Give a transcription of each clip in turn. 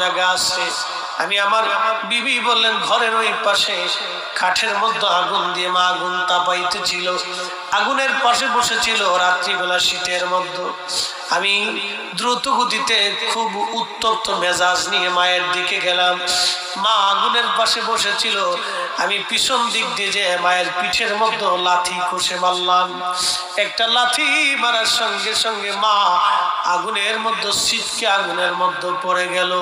জায়গা আছে। আমি আমার বিবি বললেন ঘরের ওই পাশে কাঠের মধ্যে আগুন দিয়ে মা আগুন তাপাইতেছিল, আগুনের পাশে বসেছিল রাত্রিবেলা শীতের মধ্যে। আমি দ্রুত গতিতে খুব উত্তপ্ত মেজাজ নিয়ে মায়ের দিকে গেলাম। মা আগুনের পাশে বসেছিল, আমি পিছন দিক দিয়ে যে মায়ের পিঠের মধ্যে লাথি কষে মারলাম। একটা লাথি মারার সঙ্গে সঙ্গে মা আগুনের মধ্যে ছিটকে আগুনের মধ্যে পড়ে গেল।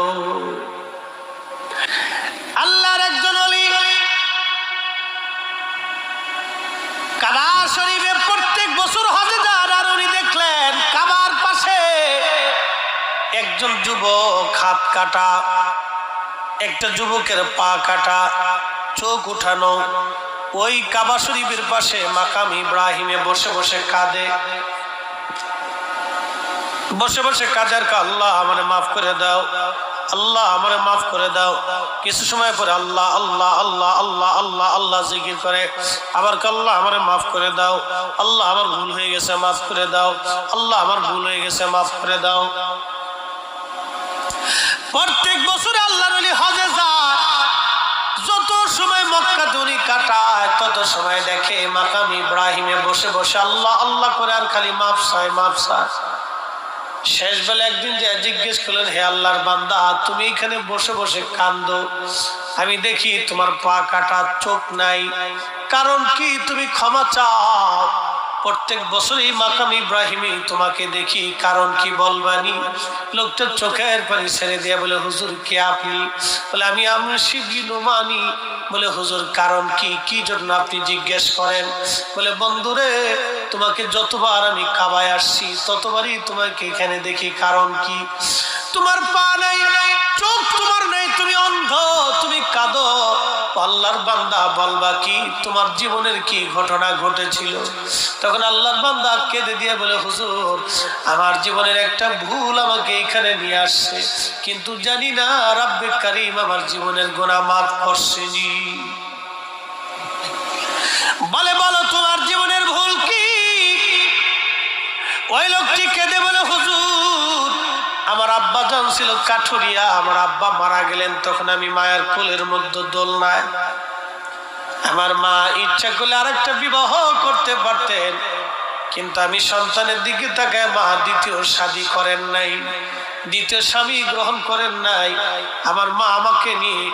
আল্লাহর একজন ওলি কাবা শরীফে প্রত্যেক বছর হজে যান, আর উনি দেখলেন কাবার পাশে একজন যুবক হাত কাটা, একটা যুবকের পা কাটা, চোখ উঠানো, ওই কাবা শরীফের পাশে মাকাম ইব্রাহিমে বসে বসে কাঁদে। বসে বসে কাঁদার আল্লাহ আমারে মাফ করে দাও, আল্লাহ আমারে মাফ করে দাও। কিছু সময় পরে আল্লাহ আল্লাহ আল্লাহ আল্লাহ আল্লাহ আল্লাহ জিকির করে, আবার আল্লাহ আমারে মাফ করে দাও, আল্লাহ আমার ভুল হয়ে গেছে মাফ করে দাও, আল্লাহ আমার ভুল হয়ে গেছে মাফ করে দাও। প্রত্যেক বছরে আল্লাহর ওলি হজে যায়, যত সময় মক্কাতে উনি কাটায় তত সময় দেখে মাকাম ইব্রাহিমে বসে বসে আল্লাহ আল্লাহ করে আর খালি মাফ চায় মাফ চায়। শেষ বেলা একদিন যে জিজ্ঞেস করলেন, হে আল্লাহর বান্দা, তুমি এখানে বসে বসে কান্দো, আমি দেখি তোমার পা কাটা, চোখ নাই, কারণ কি? তুমি ক্ষমা চাও। প্রত্যেক বছরই মাকাম ইব্রাহিমে তোমাকে দেখি, কারণ কি বলবানি? লোকটা চোখের পানি ছেড়ে দিয়ে বলে, হুজুর কে আপনি? বলে আমি শিবলি নোমানি। বলে হুজুর কারণ কি? কি জন্য আপনি জিজ্ঞেস করেন? বলে বন্ধুরে, তোমাকে যতবার আমি কাবায় আসছি ততবারই তোমাকে এখানে দেখি, কারণ কি? তোমার পা নাই, চোখ তোমার নাই, তুমি অন্ধ, তুমি কাঁদো। আল্লাহর বান্দা বলবা কি? তোমার জীবনের কি ঘটনা ঘটেছিল? তখন আল্লাহর বান্দা কেঁদে দিয়ে বলে, হুজুর আমার জীবনের একটা ভুল আমাকে এখানে নিয়ে আসছে, কিন্তু জানি না রাব্বে কারীম আমার জীবনের গুনাহ মাফ করছেনি। বলে বলো তোমার জীবনের ভুল কি? ওই লোকটি কেঁদে বলে, হুজুর আমার আব্বা জান ছিল কাঠুরিয়া, আমার আব্বা মারা গেলেন, তখন আমি মায়ের কোলের মধ্যে দোলনায়, আমার মা ইচ্ছা করলে আরেকটা বিবাহ করতে পারতেন, কিন্তু আমি সন্তানের দিকে তাকায় মা দ্বিতীয় শাদী করেন নাই, দ্বিতীয় স্বামী গ্রহণ করেন নাই। আমার মা আমাকে নিয়ে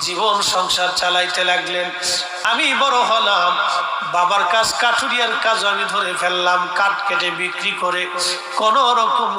জীবন সংসার চালাইতে লাগলেন। আমি বড় হলাম, বাবার কাজ কাঠুরিয়ার কাজ আমি ধরে ফেললাম, কাঠ কেটে বিক্রি করে কোন রকম